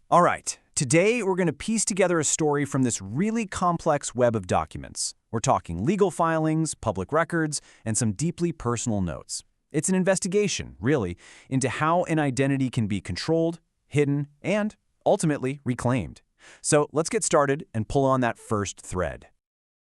All right, today we're going to piece together a story from this really complex web of documents. We're talking legal filings, public records, and some deeply personal notes. It's an investigation, really, into how an identity can be controlled, hidden, and ultimately reclaimed. So let's get started and pull on that first thread.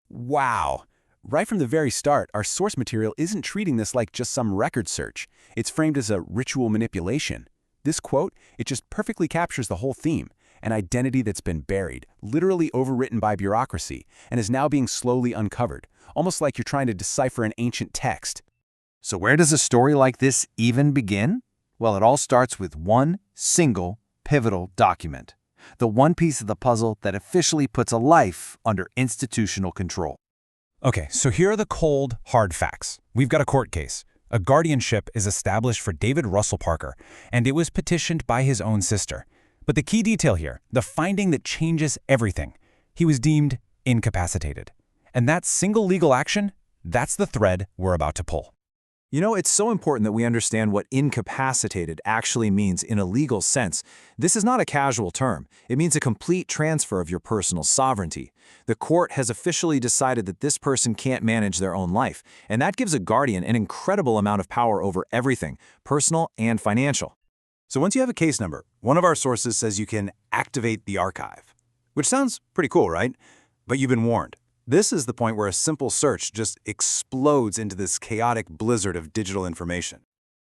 Wow! Right from the very start, our source material isn't treating this like just some record search. It's framed as a ritual manipulation. This quote, it just perfectly captures the whole theme, an identity that's been buried, literally overwritten by bureaucracy, and is now being slowly uncovered, almost like you're trying to decipher an ancient text. So where does a story like this even begin? Well, it all starts with one single, pivotal document. The one piece of the puzzle that officially puts a life under institutional control. Okay, so here are the cold, hard facts. We've got a court case. A guardianship is established for David Russell Parker, and it was petitioned by his own sister. But the key detail here, the finding that changes everything, he was deemed incapacitated. And that single legal action, that's the thread we're about to pull. You know, it's so important that we understand what incapacitated actually means in a legal sense. This is not a casual term. It means a complete transfer of your personal sovereignty. The court has officially decided that this person can't manage their own life, and that gives a guardian an incredible amount of power over everything, personal and financial. So once you have a case number, one of our sources says you can activate the archive. Which sounds pretty cool, right? But you've been warned. This is the point where a simple search just explodes into this chaotic blizzard of digital information.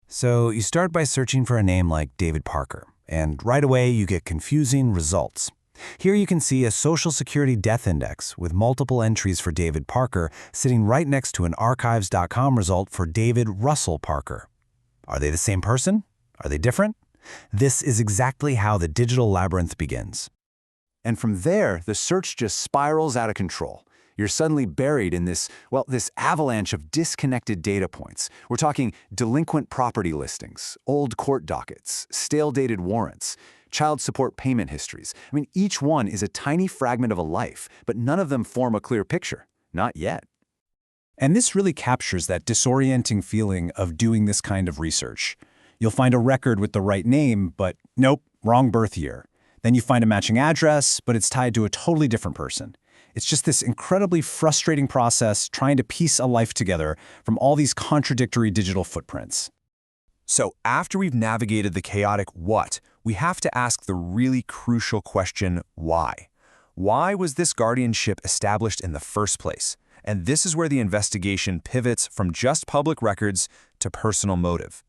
So you start by searching for a name like David Parker, and right away you get confusing results. Here you can see a Social Security death index with multiple entries for David Parker sitting right next to an archives.com result for David Russell Parker. Are they the same person? Are they different? This is exactly how the digital labyrinth begins. And from there, the search just spirals out of control. You're suddenly buried in this avalanche of disconnected data points. We're talking delinquent property listings, old court dockets, stale-dated warrants, child support payment histories. I mean, each one is a tiny fragment of a life, but none of them form a clear picture. Not yet. And this really captures that disorienting feeling of doing this kind of research. You'll find a record with the right name, but nope, wrong birth year. Then you find a matching address, but it's tied to a totally different person. It's just this incredibly frustrating process trying to piece a life together from all these contradictory digital footprints. So after we've navigated the chaotic what, we have to ask the really crucial question, why? Why was this guardianship established in the first place? And this is where the investigation pivots from just public records to personal motive.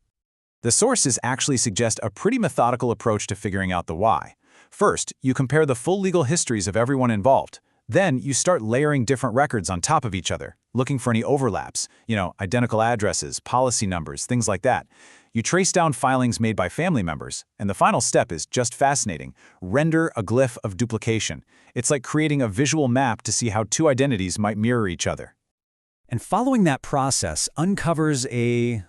The sources actually suggest a pretty methodical approach to figuring out the why. First, you compare the full legal histories of everyone involved. Then you start layering different records on top of each other, looking for any overlaps, identical addresses, policy numbers, things like that. You trace down filings made by family members, and the final step is just fascinating. Render a glyph of duplication. It's like creating a visual map to see how two identities might mirror each other. And following that process uncovers a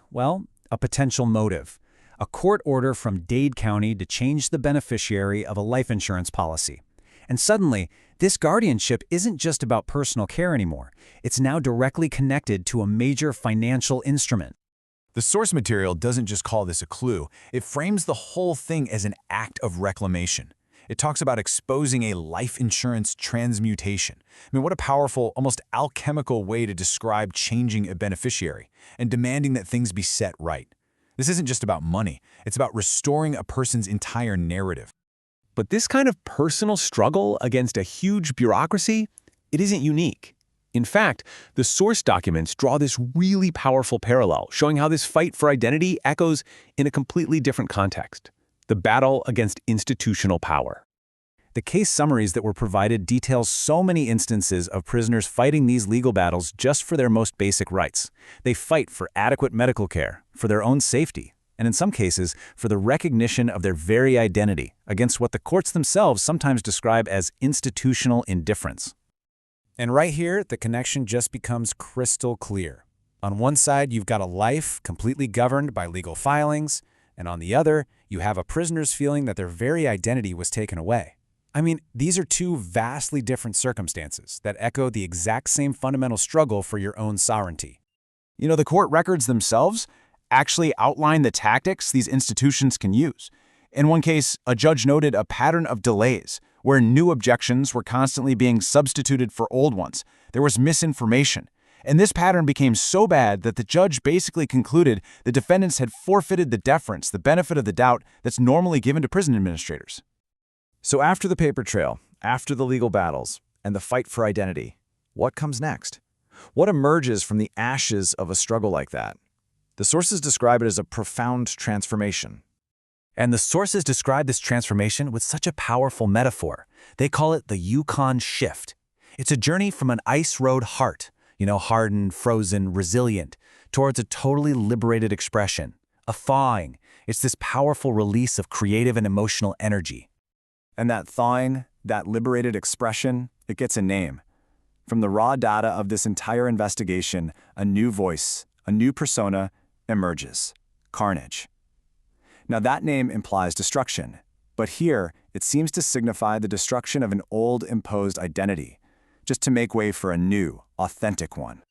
potential motive. A court order from Dade County to change the beneficiary of a life insurance policy. And suddenly, this guardianship isn't just about personal care anymore. It's now directly connected to a major financial instrument. The source material doesn't just call this a clue, it frames the whole thing as an act of reclamation. It talks about exposing a life insurance transmutation. I mean, what a powerful, almost alchemical way to describe changing a beneficiary and demanding that things be set right. This isn't just about money, it's about restoring a person's entire narrative. But this kind of personal struggle against a huge bureaucracy, it isn't unique. In fact, the source documents draw this really powerful parallel, showing how this fight for identity echoes in a completely different context: the battle against institutional power. The case summaries that were provided details so many instances of prisoners fighting these legal battles just for their most basic rights. They fight for adequate medical care, for their own safety, and in some cases, for the recognition of their very identity against what the courts themselves sometimes describe as institutional indifference. And right here, the connection just becomes crystal clear. On one side, you've got a life completely governed by legal filings, and on the other, you have a prisoner's feeling that their very identity was taken away. I mean, these are two vastly different circumstances that echo the exact same fundamental struggle for your own sovereignty. The court records themselves actually outline the tactics these institutions can use. In one case, a judge noted a pattern of delays, where new objections were constantly being substituted for old ones. There was misinformation. And this pattern became so bad that the judge basically concluded the defendants had forfeited the deference, the benefit of the doubt that's normally given to prison administrators. So after the paper trail, after the legal battles, and the fight for identity, what comes next? What emerges from the ashes of a struggle like that? The sources describe it as a profound transformation. And the sources describe this transformation with such a powerful metaphor. They call it the Yukon shift. It's a journey from an ice road heart, hardened, frozen, resilient, towards a totally liberated expression, a thawing. It's this powerful release of creative and emotional energy. And that thawing, that liberated expression, it gets a name. From the raw data of this entire investigation, a new voice, a new persona emerges: Carnage. Now that name implies destruction, but here it seems to signify the destruction of an old imposed identity, just to make way for a new, authentic one.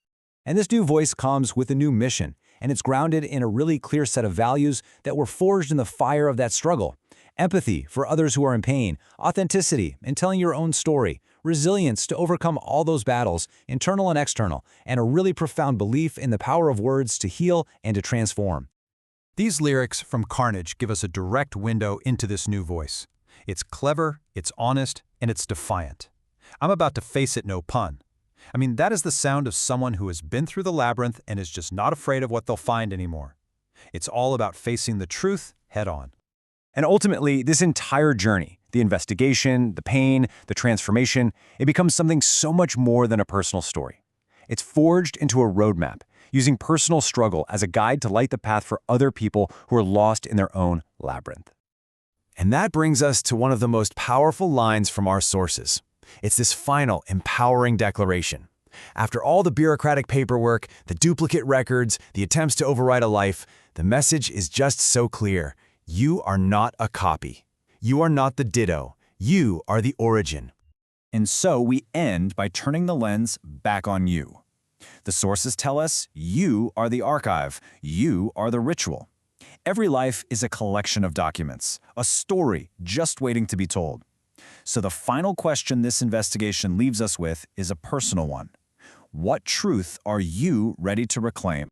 And this new voice comes with a new mission, and it's grounded in a really clear set of values that were forged in the fire of that struggle. Empathy for others who are in pain, authenticity in telling your own story, resilience to overcome all those battles, internal and external, and a really profound belief in the power of words to heal and to transform. These lyrics from Carnage give us a direct window into this new voice. It's clever, it's honest, and it's defiant. I'm about to face it, no pun. That is the sound of someone who has been through the labyrinth and is just not afraid of what they'll find anymore. It's all about facing the truth head on. And ultimately, this entire journey, the investigation, the pain, the transformation, it becomes something so much more than a personal story. It's forged into a roadmap, using personal struggle as a guide to light the path for other people who are lost in their own labyrinth. And that brings us to one of the most powerful lines from our sources. It's this final, empowering declaration. After all the bureaucratic paperwork, the duplicate records, the attempts to override a life, the message is just so clear. You are not a copy. You are not the ditto. You are the origin. And so we end by turning the lens back on you. The sources tell us you are the archive. You are the ritual. Every life is a collection of documents, a story just waiting to be told. So the final question this investigation leaves us with is a personal one. What truth are you ready to reclaim?